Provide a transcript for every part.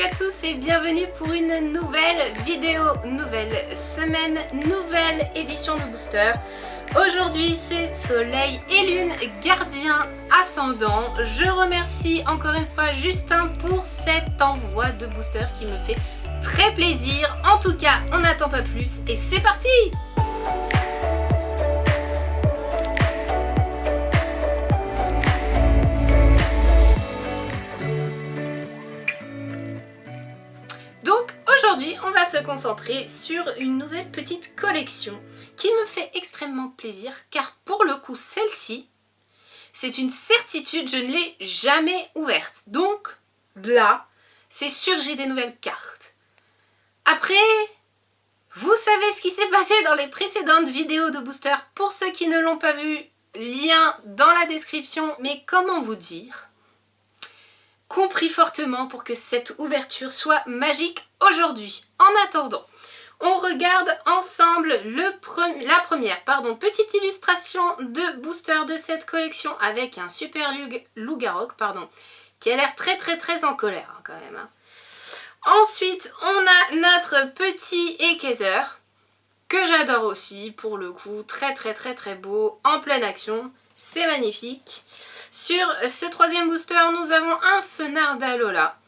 à tous et bienvenue pour une nouvelle vidéo, nouvelle semaine, nouvelle édition de Booster. Aujourd'hui c'est Soleil et Lune, gardien ascendant. Je remercie encore une fois Justin pour cet envoi de Booster qui me fait très plaisir. En tout cas, on n'attend pas plus et c'est parti! Aujourd'hui, on va se concentrer sur une nouvelle petite collection qui me fait extrêmement plaisir car pour le coup, celle-ci, c'est une certitude, je ne l'ai jamais ouverte. Donc là, c'est sûr que j'ai des nouvelles cartes. Après, vous savez ce qui s'est passé dans les précédentes vidéos de Booster. Pour ceux qui ne l'ont pas vu, lien dans la description, mais comment vous dire ? Compris fortement pour que cette ouverture soit magique aujourd'hui. En attendant, on regarde ensemble la première petite illustration de Booster de cette collection avec un super loup-garou qui a l'air très en colère hein, quand même. Hein. Ensuite, on a notre petit Ekezer que j'adore aussi pour le coup, très beau, en pleine action, c'est magnifique. Sur ce troisième booster, nous avons un Fenard d'Alola.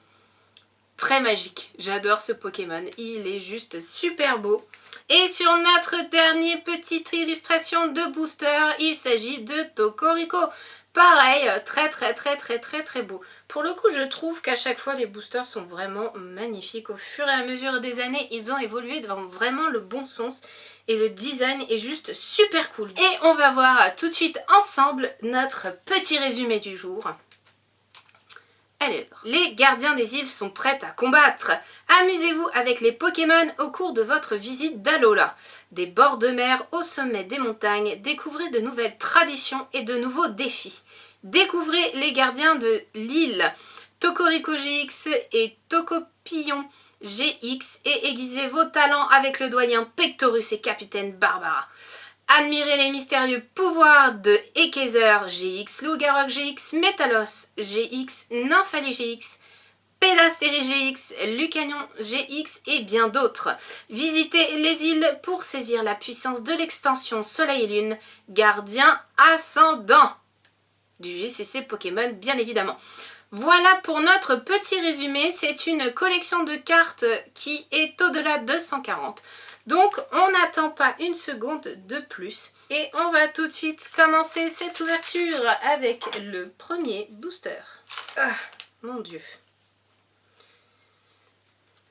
Très magique, j'adore ce Pokémon, il est juste super beau. Et sur notre dernière petite illustration de booster, il s'agit de Tokoriko. Pareil, très beau. Pour le coup, je trouve qu'à chaque fois, les boosters sont vraiment magnifiques. Au fur et à mesure des années, ils ont évolué dans vraiment le bon sens. Et le design est juste super cool. Et on va voir tout de suite ensemble notre petit résumé du jour. Alors, les gardiens des îles sont prêts à combattre. Amusez-vous avec les Pokémon au cours de votre visite d'Alola. Des bords de mer au sommet des montagnes, découvrez de nouvelles traditions et de nouveaux défis. Découvrez les gardiens de l'île Tokoriko GX et Tokopillon GX et aiguisez vos talents avec le doyen Pectorus et Capitaine Barbara. Admirez les mystérieux pouvoirs de Ekezer GX, Loup-Garou GX, Métalos GX, Nymphali GX, Pédastérie GX, Lucanion GX et bien d'autres. Visitez les îles pour saisir la puissance de l'extension Soleil et Lune, gardien ascendant du GCC Pokémon bien évidemment. Voilà pour notre petit résumé, c'est une collection de cartes qui est au-delà de 140. Donc on n'attend pas une seconde de plus. Et on va tout de suite commencer cette ouverture avec le premier booster. Ah, mon Dieu.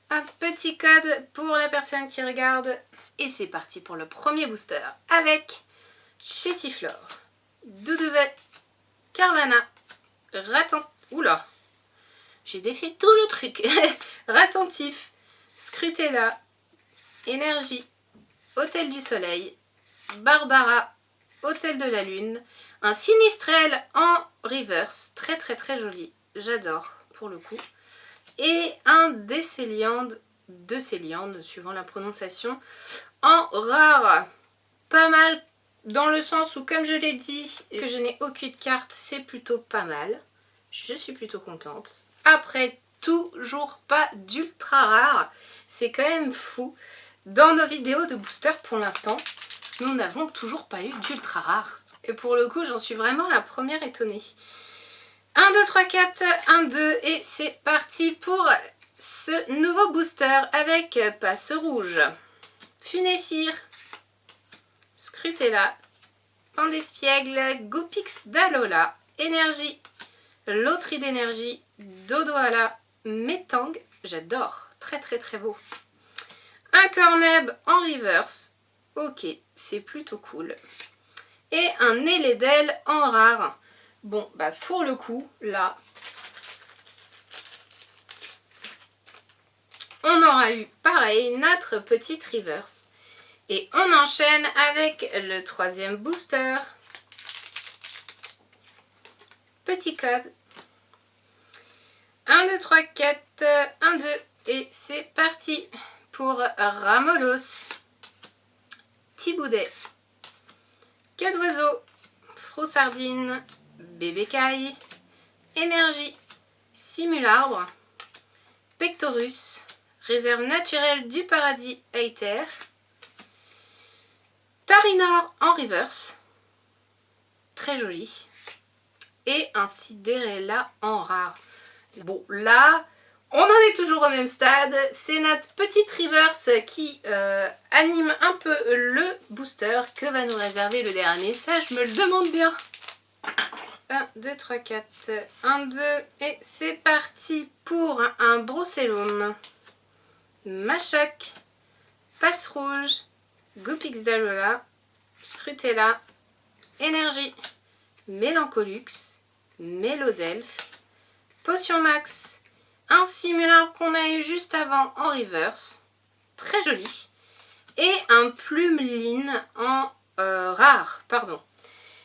Un petit code pour la personne qui regarde. Et c'est parti pour le premier booster avec Chétiflore, Doudouvet, Carvana, Oula, j'ai défait tout le truc. Ratentif, Scrutella, Énergie, Hôtel du Soleil, Barbara, Hôtel de la Lune, un Sinistrel en reverse, très joli, j'adore pour le coup, et un Décéliande, suivant la prononciation, en rare. Pas mal dans le sens où, comme je l'ai dit, que je n'ai aucune carte, c'est plutôt pas mal. Je suis plutôt contente. Après, toujours pas d'ultra rare. C'est quand même fou. Dans nos vidéos de booster, pour l'instant, nous n'avons toujours pas eu d'ultra rare. Et pour le coup, j'en suis vraiment la première étonnée. 1, 2, 3, 4, 1, 2, et c'est parti pour ce nouveau booster avec Passe Rouge, Funessir, Scrutella, Pandespiègle, Gopix d'Alola, Énergie, Loterie d'énergie, Dodoala, Métang, j'adore, très beau. Un Corneb en reverse, ok, c'est plutôt cool. Et un Eledel en rare. Bon, bah pour le coup, là, on aura eu pareil notre petite reverse. Et on enchaîne avec le troisième booster. Petit code. 1, 2, 3, 4, 1, 2, et c'est parti pour Ramolos, Thiboudet, Queue d'oiseau, Froussardine, Bébé Caille, Énergie, Simularbre, Pectorus, réserve naturelle du paradis Aether. Tarinor en reverse, très joli. Et un Cinderella en rare. Bon, là, on en est toujours au même stade. C'est notre petite reverse qui anime un peu le booster. Que va nous réserver le dernier? Ça, je me le demande bien. 1, 2, 3, 4. 1, 2. Et c'est parti pour un Brossellum. Machoc. Passe rouge. Goopix d'Alola. Scrutella. Énergie. Mélancolux. Mélodelphe. Potion Max. Un Simulacre qu'on a eu juste avant en reverse. Très joli. Et un Plumeline en rare. Pardon.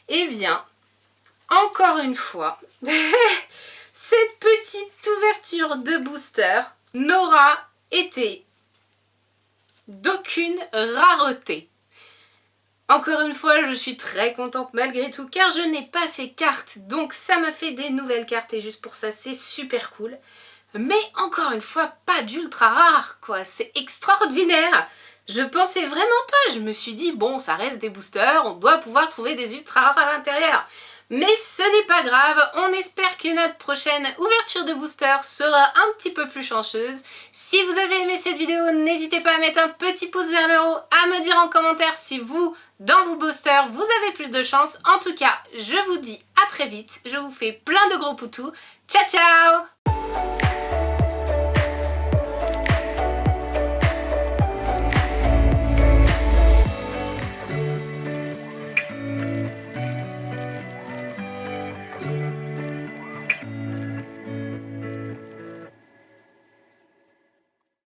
Eh bien, encore une fois, cette petite ouverture de booster n'aura été d'aucune rareté. Encore une fois, je suis très contente malgré tout car je n'ai pas ces cartes. Donc ça me fait des nouvelles cartes et juste pour ça, c'est super cool. Mais encore une fois, pas d'ultra rare quoi. C'est extraordinaire. Je pensais vraiment pas. Je me suis dit, bon, ça reste des boosters. On doit pouvoir trouver des ultra rares à l'intérieur. Mais ce n'est pas grave, on espère que notre prochaine ouverture de booster sera un petit peu plus chanceuse. Si vous avez aimé cette vidéo, n'hésitez pas à mettre un petit pouce vers le haut, à me dire en commentaire si vous, dans vos boosters, vous avez plus de chance. En tout cas, je vous dis à très vite, je vous fais plein de gros poutous. Ciao ciao!